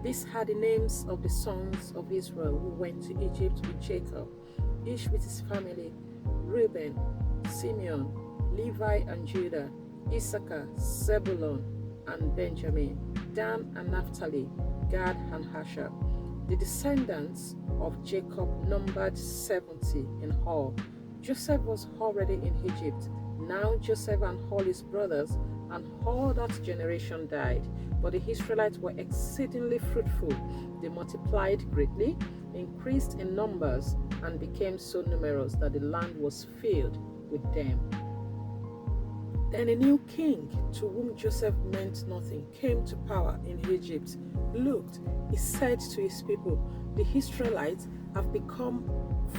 These are the names of the sons of Israel who went to Egypt with Jacob, each with his family: Reuben, Simeon, Levi and Judah, Issachar, Zebulun and Benjamin, Dan and Naphtali, Gad and Asher. The descendants of Jacob numbered 70 in all. Joseph was already in Egypt. Now Joseph and all his brothers and all that generation died. But the Israelites were exceedingly fruitful. They multiplied greatly, increased in numbers, and became so numerous that the land was filled with them. Then a new king, to whom Joseph meant nothing, came to power in Egypt. Looked, he said to his people, "The Israelites have become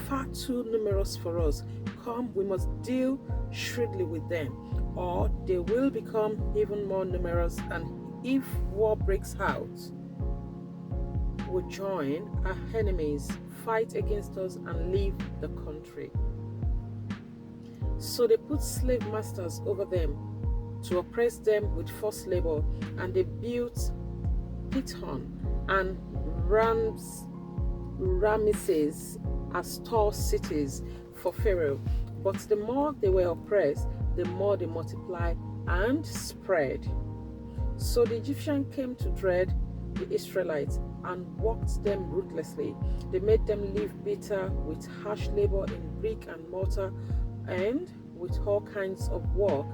far too numerous for us. Come, we must deal shrewdly with them, or they will become even more numerous, and if war breaks out, we'll join our enemies, fight against us, and leave the country." So they put slave masters over them to oppress them with forced labor, and they built Pithom and Ramesses as tall cities for Pharaoh. But the more they were oppressed, the more they multiplied and spread. So the Egyptians came to dread the Israelites and worked them ruthlessly. They made them live bitter with harsh labor in brick and mortar and with all kinds of work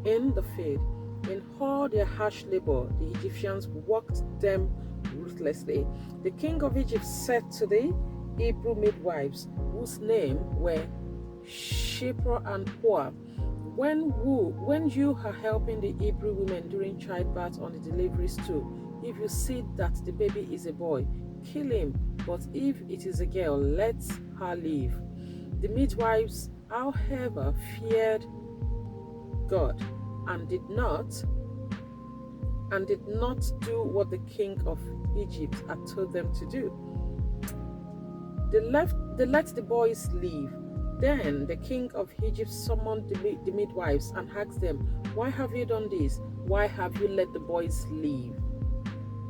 in the field. In all their harsh labor, the Egyptians worked them ruthlessly. The king of Egypt said to the Hebrew midwives, whose names were Shiphrah and Puah, when you are helping the Hebrew women during childbirth on the delivery stool, if you see that the baby is a boy, kill him, but if it is a girl, let her live. The midwives, however, feared God and did not do what the king of Egypt had told them to do. They let the boys leave. Then the king of Egypt summoned the midwives and asked them, "Why have you done this? Why have you let the boys leave?"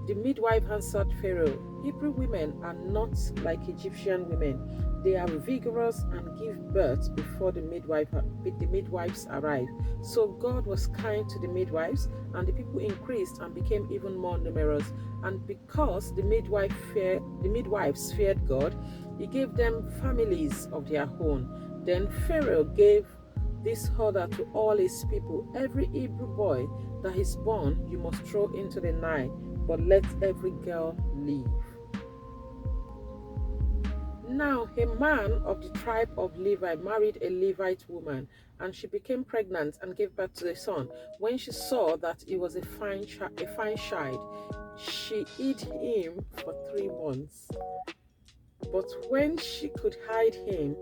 The midwife answered Pharaoh, "Hebrew women are not like Egyptian women. They are vigorous and give birth before the midwives arrive." So God was kind to the midwives, and the people increased and became even more numerous. And because the midwives feared God, he gave them families of their own. Then Pharaoh gave this order to all his people: "Every Hebrew boy that is born you must throw into the Nile, but let every girl live." Now a man of the tribe of Levi married a Levite woman, and she became pregnant and gave birth to a son. When she saw that he was a fine child, she hid him for 3 months. But when she could hide him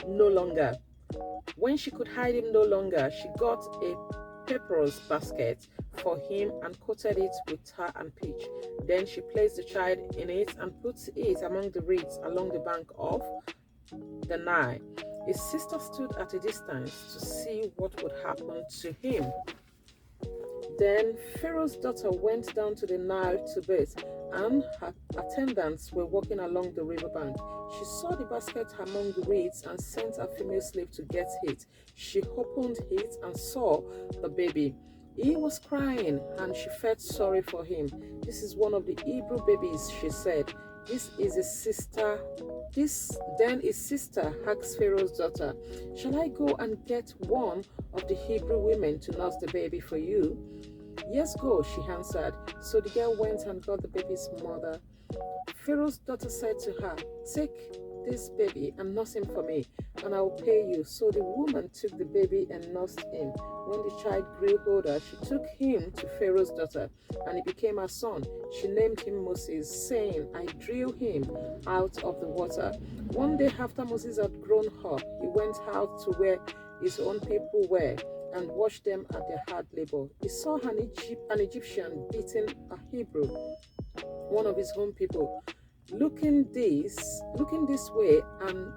no longer, she got a papyrus basket for him and coated it with tar and pitch. Then she placed the child in it and put it among the reeds along the bank of the Nile. His sister stood at a distance to see what would happen to him. Then Pharaoh's daughter went down to the Nile to bathe, and her attendants were walking along the riverbank. She saw the basket among the reeds and sent a female slave to get it. She opened it and saw the baby. He was crying, and she felt sorry for him. "This is one of the Hebrew babies," she said. Then his sister asked Pharaoh's daughter, "Shall I go and get one of the Hebrew women to nurse the baby for you?" "Yes, go," she answered. So the girl went and got the baby's mother. Pharaoh's daughter said to her, "Take this baby and nurse him for me, and I will pay you." So the woman took the baby and nursed him. When the child grew older, she took him to Pharaoh's daughter, and he became her son. She named him Moses, saying, "I drew him out of the water." One day after Moses had grown up, he went out to where his own people were and watched them at their hard labor. He saw an Egyptian beating a Hebrew, one of his own people. Looking this way and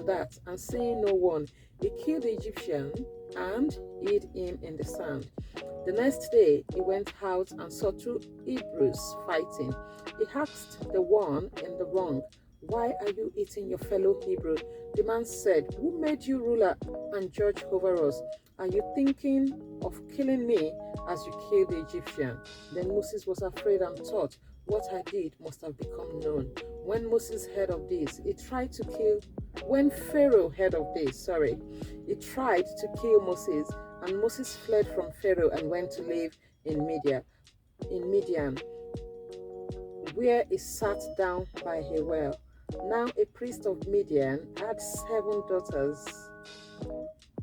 that, and seeing no one, he killed the Egyptian and hid him in the sand. The next day he went out and saw two Hebrews fighting. He asked the one in the wrong, "Why are you eating your fellow Hebrew?" The man said, "Who made you ruler and judge over us? Are you thinking of killing me as you killed the Egyptian?" Then Moses was afraid and thought, "What I did must have become known." When Moses heard of this, he tried to kill. When Pharaoh heard of this, he tried to kill Moses, and Moses fled from Pharaoh and went to live in Midian, where he sat down by a well. Now a priest of Midian had 7 daughters,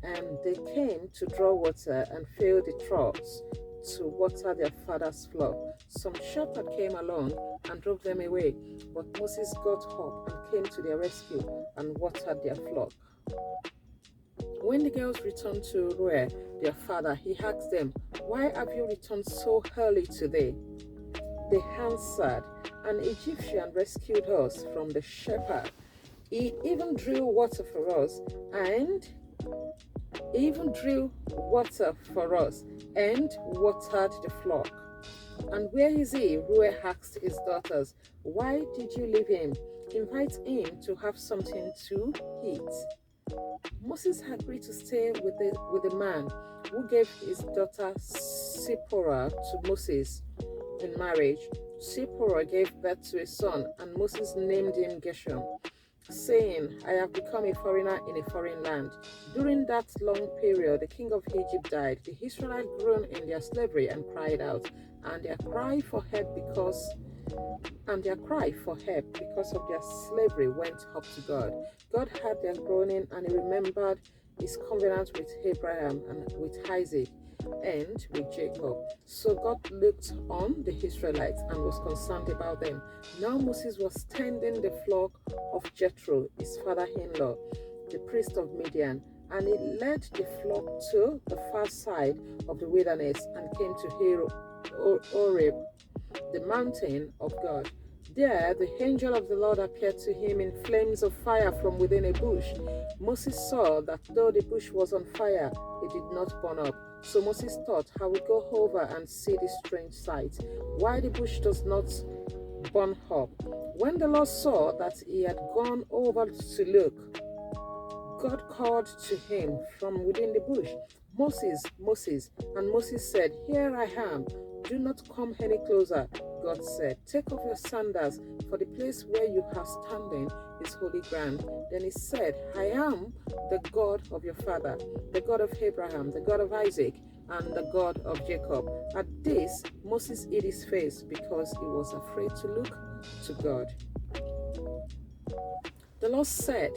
and they came to draw water and fill the troughs to water their father's flock. Some shepherd came along and drove them away, but Moses got up and came to their rescue and watered their flock. When the girls returned to Reuel, their father, he asked them, "Why have you returned so early today?" They answered, "An Egyptian rescued us from the shepherd. He even drew water for us and watered the flock." "And where is he?" Reuel asked his daughters. "Why did you leave him? Invite him to have something to eat." Moses agreed to stay with the man who gave his daughter Zipporah to Moses in marriage. Zipporah gave birth to a son, and Moses named him Gershom, saying, "I have become a foreigner in a foreign land." During that long period, the king of Egypt died. The Israelites groaned in their slavery and cried out, and their cry for help because of their slavery went up to God. God heard their groaning, and he remembered his covenant with Abraham and with Isaac and with Jacob. So God looked on the Israelites and was concerned about them. Now Moses was tending the flock of Jethro, his father-in-law, the priest of Midian, and he led the flock to the far side of the wilderness and came to Horeb, the mountain of God. There the angel of the Lord appeared to him in flames of fire from within a bush. Moses saw that though the bush was on fire, it did not burn up. So Moses thought, "I will go over and see this strange sight, why the bush does not burn up." When the Lord saw that he had gone over to look, God called to him from within the bush, "Moses, Moses." And Moses said, "Here I am. Do not come any closer." God said, "Take off your sandals, for the place where you are standing is holy ground." Then he said, "I am the God of your father, the God of Abraham, the God of Isaac, and the God of Jacob." At this, Moses hid his face because he was afraid to look to God. The Lord said,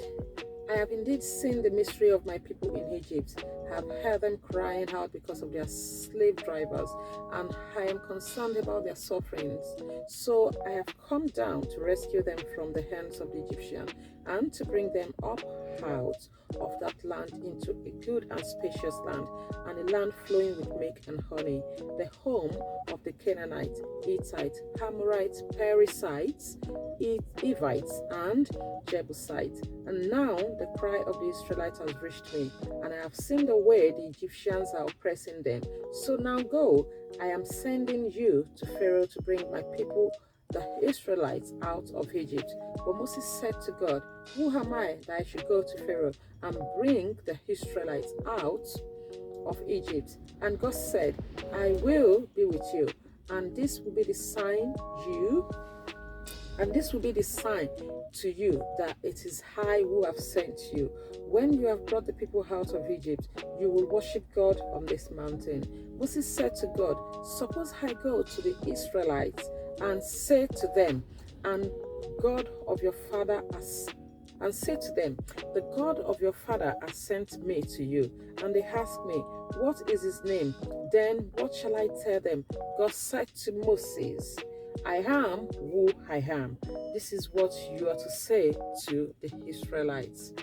"I have indeed seen the misery of my people in Egypt. I have heard them crying out because of their slave drivers, and I am concerned about their sufferings. So I have come down to rescue them from the hands of the Egyptian and to bring them up out of that land into a good and spacious land, and a land flowing with milk and honey, the home of the Canaanites, Hittites, Amorites, Perizzites, Hivites, and Jebusites. And now the cry of the Israelites has reached me, and I have seen the way the Egyptians are oppressing them. So now go, I am sending you to Pharaoh to bring my people, the Israelites, out of Egypt." But Moses said to God, "Who am I that I should go to Pharaoh and bring the Israelites out of Egypt?" And God said, "I will be with you, and this will be the sign to you that it is I who have sent you. When you have brought the people out of Egypt, you will worship God on this mountain." Moses said to God, "Suppose I go to the Israelites and say to them, the God of your father has sent me to you." And they ask me, "What is his name?" Then what shall I tell them? God said to Moses, "I am who I am." This is what you are to say to the Israelites.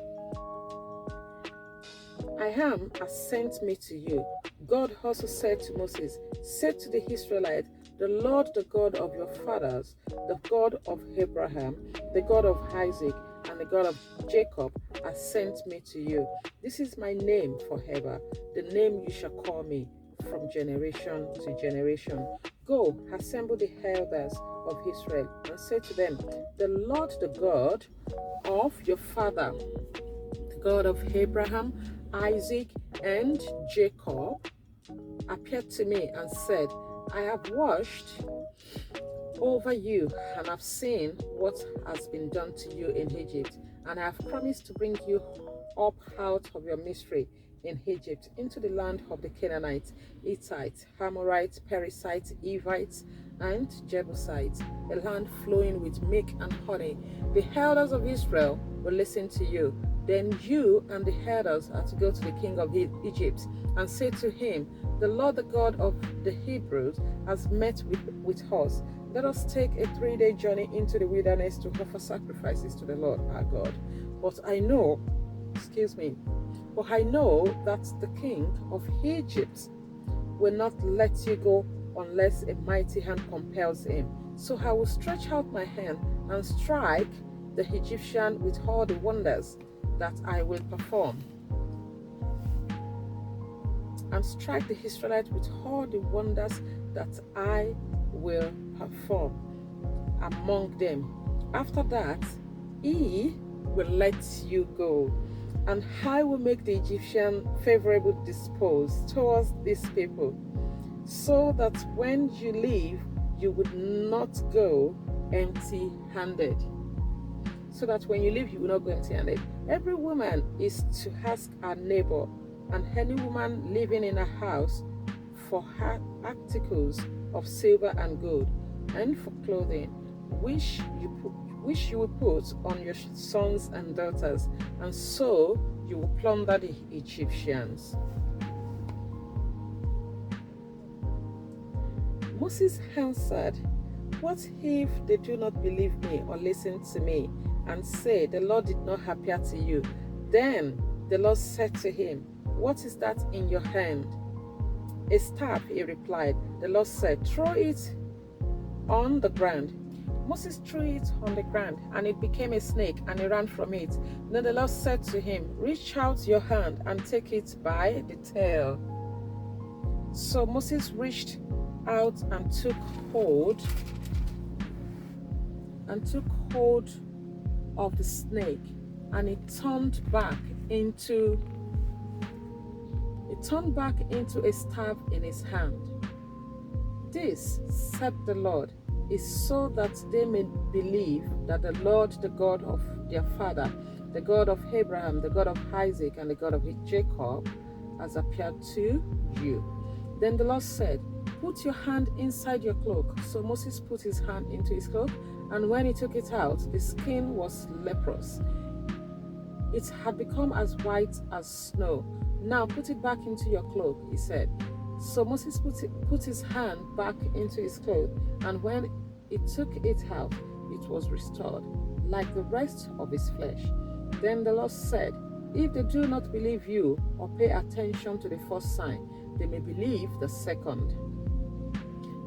"I am has sent me to you." God also said to Moses, "Say to the Israelites, the Lord, the God of your fathers, the God of Abraham, the God of Isaac, and the God of Jacob has sent me to you. This is my name forever, the name you shall call me, from generation to generation. Go, assemble the elders of Israel, and say to them, the Lord, the God of your father, the God of Abraham, Isaac, and Jacob, appeared to me and said, I have watched over you and have seen what has been done to you in Egypt, and I have promised to bring you up out of your misery in Egypt into the land of the Canaanites, Hittites, Amorites, Perizzites, Hivites, and Jebusites, a land flowing with milk and honey. The elders of Israel will listen to you. Then you and the elders are to go to the king of Egypt and say to him, the Lord, the God of the Hebrews, has met with us. Let us take a 3-day journey into the wilderness to offer sacrifices to the Lord our God. But I know that the king of Egypt will not let you go unless a mighty hand compels him. So I will stretch out my hand and strike the Egyptian with all the wonders that I will perform, and strike the Israelites with all the wonders that I will perform among them. After that, he will let you go, and I will make the Egyptian favorably disposed towards these people, so that when you leave, you would not go empty-handed. So that when you leave, you will not go empty-handed. Every woman is to ask her neighbor, and any woman living in a house, for her articles of silver and gold, and for clothing, which you will put on your sons and daughters, and so you will plunder the Egyptians. Moses answered, what if they do not believe me or listen to me, and say, the Lord did not appear to you? Then the Lord said to him, what is that in your hand? A staff, he replied. The Lord said, throw it on the ground. Moses threw it on the ground, and it became a snake, and he ran from it. Then the Lord said to him, reach out your hand and take it by the tail. So Moses reached out and took hold of the snake, and it turned back into a staff in his hand. This, said the Lord, is so that they may believe that the Lord, the God of their father, the God of Abraham, the God of Isaac, and the God of Jacob, has appeared to you. Then the Lord said, put your hand inside your cloak. So Moses put his hand into his cloak, and when he took it out, the skin was leprous. It had become as white as snow. Now put it back into your cloak, he said. So Moses put his hand back into his cloak, and when he took it out, it was restored, like the rest of his flesh. Then the Lord said, if they do not believe you or pay attention to the first sign, they may believe the second.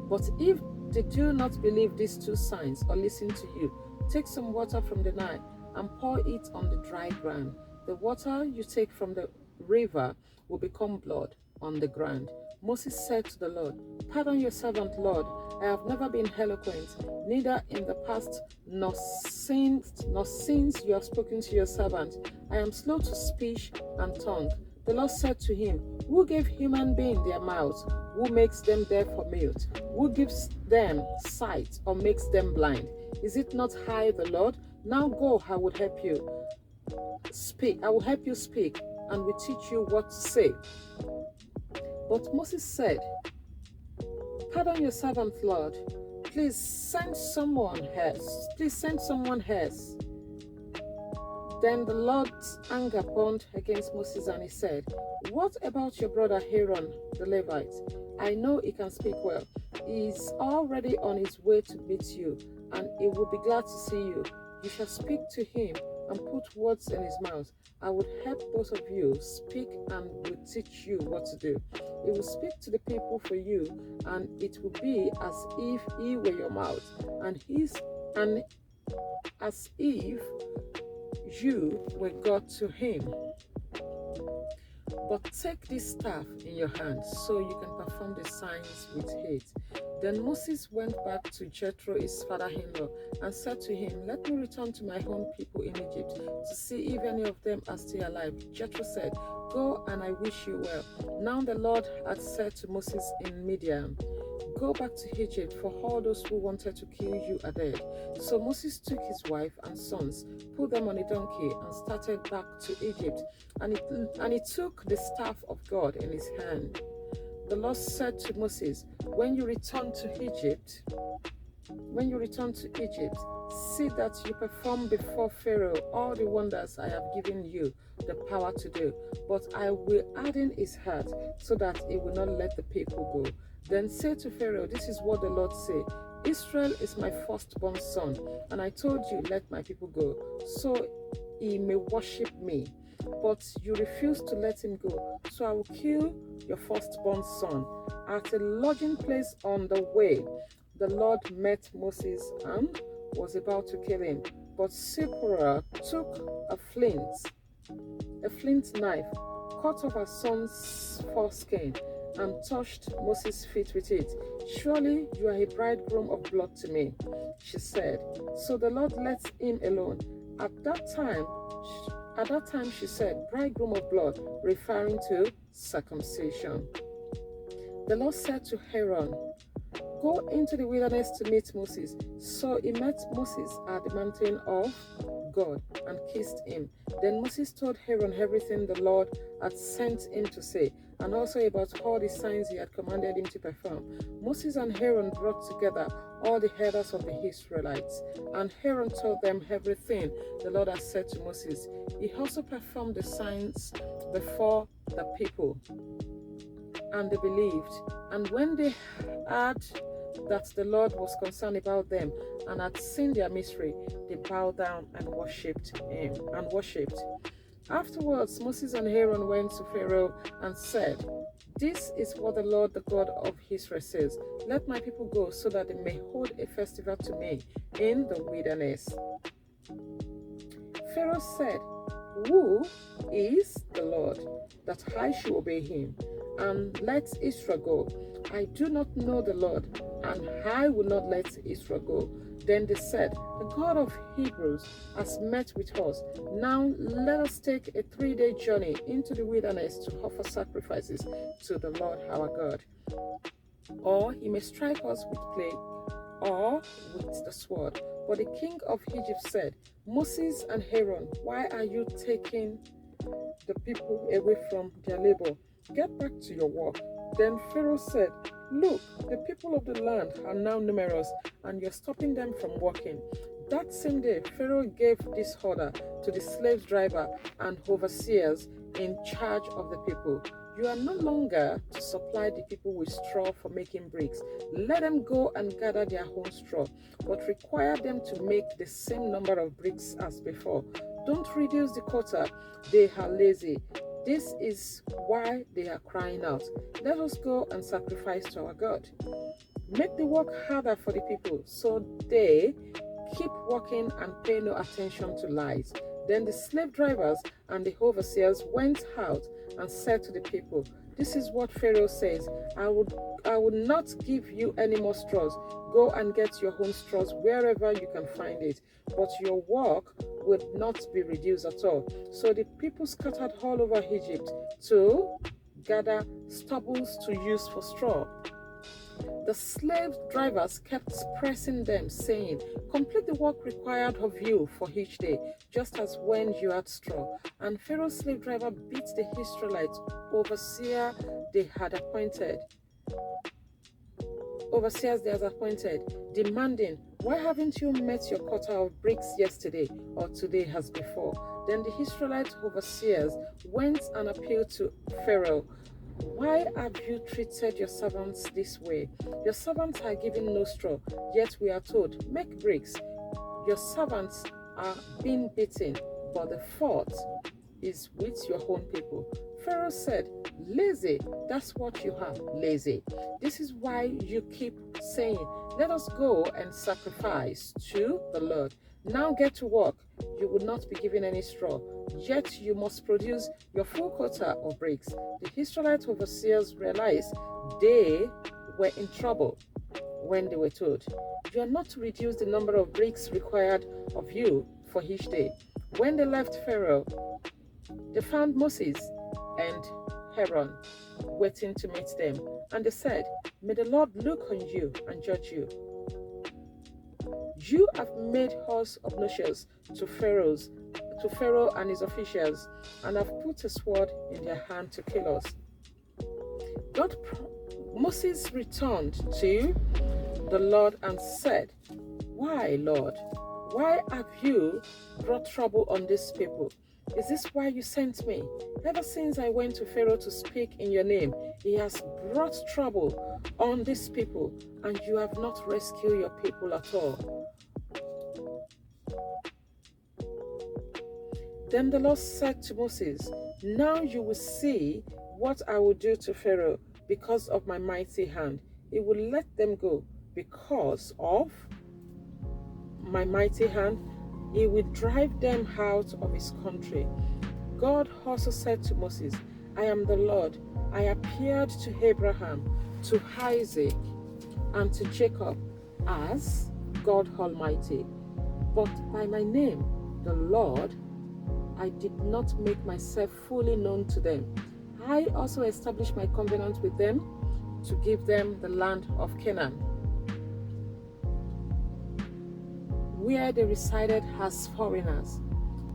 But if they do not believe these 2 signs or listen to you, take some water from the Nile and pour it on the dry ground. The water you take from the river will become blood on the ground. Moses said to the Lord, pardon your servant, Lord. I have never been eloquent, neither in the past nor since you have spoken to your servant. I am slow to speech and tongue. The Lord said to him, who gave human beings their mouths? Who makes them deaf or mute? Who gives them sight or makes them blind? Is it not I, the Lord? Now go, I will help you. I will help you speak, and will teach you what to say. But Moses said, pardon your servant, Lord. Please send someone else. Then the Lord's anger burned against Moses, and he said, what about your brother Aaron, the Levite? I know he can speak well. He is already on his way to meet you, and he will be glad to see you. You shall speak to him and put words in his mouth. I will help both of you speak and will teach you what to do. He will speak to the people for you, and it will be as if he were your mouth, and as if you were God to him. But take this staff in your hand, so you can perform the signs with hate. Then Moses went back to Jethro, his father-in-law, and said to him, "Let me return to my own people in Egypt to see if any of them are still alive." Jethro said, "Go, and I wish you well." Now the Lord had said to Moses in Midian, "Go back to Egypt, for all those who wanted to kill you are dead." So Moses took his wife and sons, put them on a donkey, and started back to Egypt. And he took the staff of God in his hand. The Lord said to Moses, when you return to Egypt, see that you perform before Pharaoh all the wonders I have given you the power to do. But I will harden his heart, so that he will not let the people go. Then say to Pharaoh, this is what the Lord says: Israel is my firstborn son, and I told you, let my people go, so he may worship me. But you refuse to let him go, so I will kill your firstborn son. At a lodging place on the way, the Lord met Moses and was about to kill him. But Zipporah took a flint knife, cut off her son's foreskin, and touched Moses' feet with it. "Surely you are a bridegroom of blood to me," she said. So the Lord let him alone. At that time she said, "bridegroom of blood," referring to circumcision. The Lord said to Aaron, "Go into the wilderness to meet Moses." So he met Moses at the mountain of God and kissed him. Then Moses told Aaron everything the Lord had sent him to say, and also about all the signs he had commanded him to perform. Moses and Aaron brought together all the elders of the Israelites, and Aaron told them everything the Lord had said to Moses. He also performed the signs before the people, and they believed. And when they heard that the Lord was concerned about them and had seen their misery, they bowed down and worshipped him. Afterwards, Moses and Aaron went to Pharaoh and said, "This is what the Lord, the God of Israel, says: Let my people go, so that they may hold a festival to me in the wilderness." Pharaoh said, "Who is the Lord, that I should obey him and let Israel go? I do not know the Lord, and I will not let Israel go." Then they said, "The God of Hebrews has met with us. Now let us take a 3-day journey into the wilderness to offer sacrifices to the Lord our God. Or he may strike us with plague or with the sword." But the king of Egypt said, "Moses and Aaron, why are you taking the people away from their labor? Get back to your work." Then Pharaoh said, "Look, the people of the land are now numerous, and you're stopping them from working." That same day, Pharaoh gave this order to the slave driver and overseers in charge of the people: "You are no longer to supply the people with straw for making bricks. Let them go and gather their own straw, but require them to make the same number of bricks as before. Don't reduce the quota. They are lazy. This is why they are crying out, 'Let us go and sacrifice to our God.' Make the work harder for the people, so they keep working and pay no attention to lies." Then the slave drivers and the overseers went out and said to the people, "This is what Pharaoh says: I would not give you any more straws. Go and get your own straws wherever you can find it, but your work will not be reduced at all." So the people scattered all over Egypt to gather stubbles to use for straw. The slave drivers kept pressing them, saying, "Complete the work required of you for each day, just as when you had straw." And Pharaoh's slave driver beat the Israelites overseers they had appointed, demanding, "Why haven't you met your quota of bricks yesterday or today as before?" Then the Israelite overseers went and appealed to Pharaoh. "Why have you treated your servants this way? Your servants are given no straw, yet we are told, 'Make bricks.' Your servants are being beaten, but the fault is with your own people." Pharaoh said, "Lazy, that's what you are, lazy. This is why you keep saying, 'Let us go and sacrifice to the Lord.' Now get to work. you would not be given any straw, yet you must produce your full quota of bricks. The Israelite overseers realized they were in trouble when they were told, you are not to reduce the number of bricks required of you for each day. When they left Pharaoh, they found Moses and Aaron waiting to meet them, and they said, may the Lord look on you and judge you. You have made us obnoxious to Pharaoh and his officials, and have put a sword in their hand to kill us. Moses returned to the Lord and said, why, Lord? Why have you brought trouble on these people? Is this why you sent me? Ever since I went to Pharaoh to speak in your name, he has brought trouble on these people, and you have not rescued your people at all. Then the Lord said to Moses, now you will see what I will do to Pharaoh because of my mighty hand. He will let them go because of my mighty hand. He will drive them out of his country. God also said to Moses, I am the Lord. I appeared to Abraham, to Isaac, and to Jacob as God Almighty. But by my name, the Lord, I did not make myself fully known to them. I also established my covenant with them to give them the land of Canaan, where they resided as foreigners.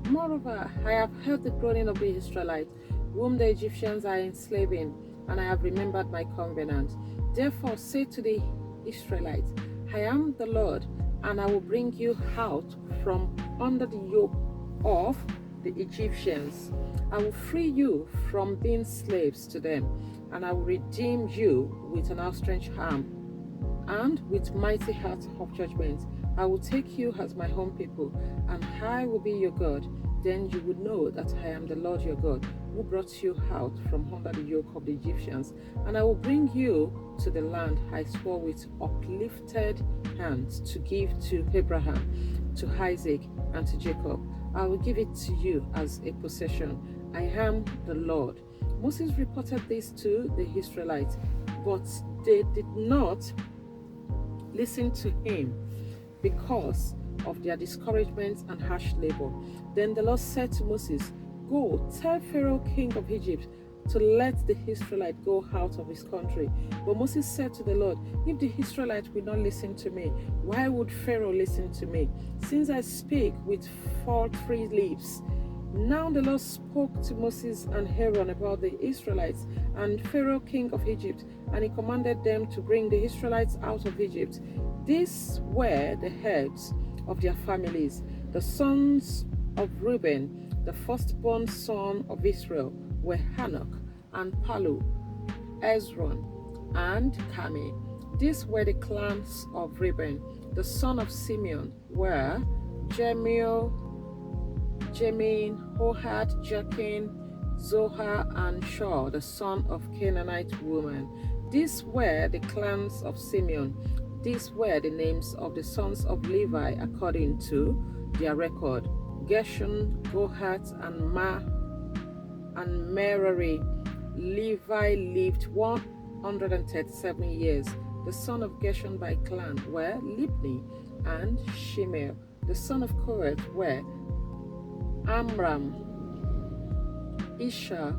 Moreover, I have heard the groaning of the Israelites, whom the Egyptians are enslaving, and I have remembered my covenant. Therefore say to the Israelites, I am the Lord, and I will bring you out from under the yoke of the Egyptians. I will free you from being slaves to them, and I will redeem you with an outstretched arm and with mighty heart of judgment. I will take you as my own people, and I will be your God. Then you would know that I am the Lord your God, who brought you out from under the yoke of the Egyptians. And I will bring you to the land I swore with uplifted hands to give to Abraham, to Isaac, and to Jacob. I will give it to you as a possession. I am the Lord. Moses reported this to the Israelites, but they did not listen to him because of their discouragement and harsh labor. Then the Lord said to Moses, go, tell Pharaoh, king of Egypt, to let the Israelite go out of his country. But Moses said to the Lord, if the Israelite will not listen to me, why would Pharaoh listen to me, since I speak with faltering lips? Now the Lord spoke to Moses and Aaron about the Israelites and Pharaoh, king of Egypt, and he commanded them to bring the Israelites out of Egypt. These were the heads of their families. The sons of Reuben, the firstborn son of Israel, were Hanok and Palu, Ezron and Kami. These were the clans of Reuben. The son of Simeon were Jemuel, Jamin, Ohad, Jachin, Zohar, and Shaw, the son of Canaanite woman. These were the clans of Simeon. These were the names of the sons of Levi according to their record: Gershon, Kohath, and Merari. Levi lived 137 years. The son of Gershon by clan were Libni and Shimei. The son of Kohath were Amram, Isha,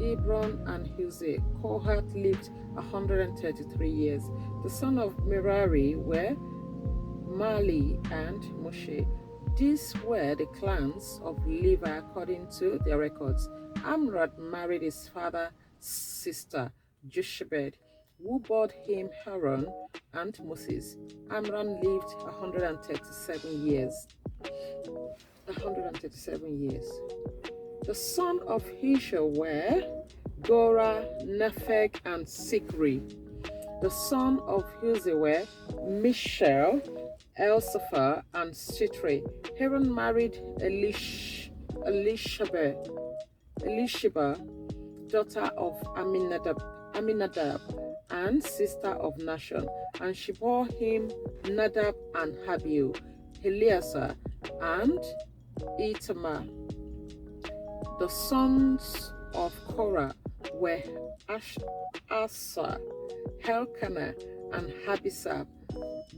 Hebron, and Huzzi. Kohath lived 133 years. The son of Merari were Mali and Moshe. These were the clans of Levi according to their records. Amram married his father's sister, Jochebed, who bore him Aaron and Moses. Amram lived 137 years. The son of Isha were Gora, Nepheg, and Sikri. The son of Huzzi were Mishael, Elsaphar, and Sitri. Aaron married Elisheba, daughter of Aminadab, and sister of Nashon, and she bore him Nadab and Abihu, Eleazar, and Itamar. The sons of Korah were Asa, Elkanah, and Habisab.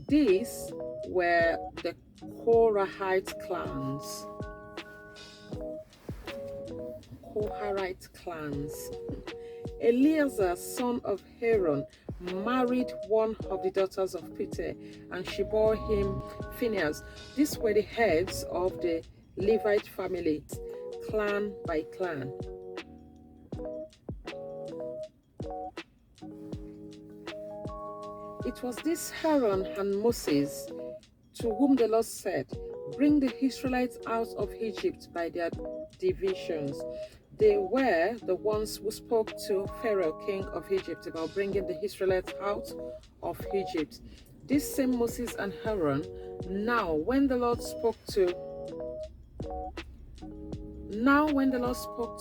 These were the Korahite clans. Eleazar, son of Aaron, married one of the daughters of Peter, and she bore him Phinehas. These were the heads of the Levite family, clan by clan. It was this Aaron and Moses to whom the Lord said, "Bring the Israelites out of Egypt by their divisions." They were the ones who spoke to Pharaoh, king of Egypt, about bringing the Israelites out of Egypt. This same Moses and Aaron, now when the Lord spoke to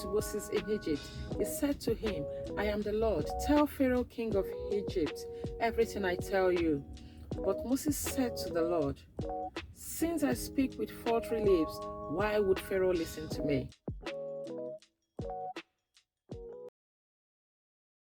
Moses in Egypt, he said to him, "I am the Lord. Tell Pharaoh, king of Egypt, everything I tell you." But Moses said to the Lord, "Since I speak with faltering lips, why would Pharaoh listen to me?"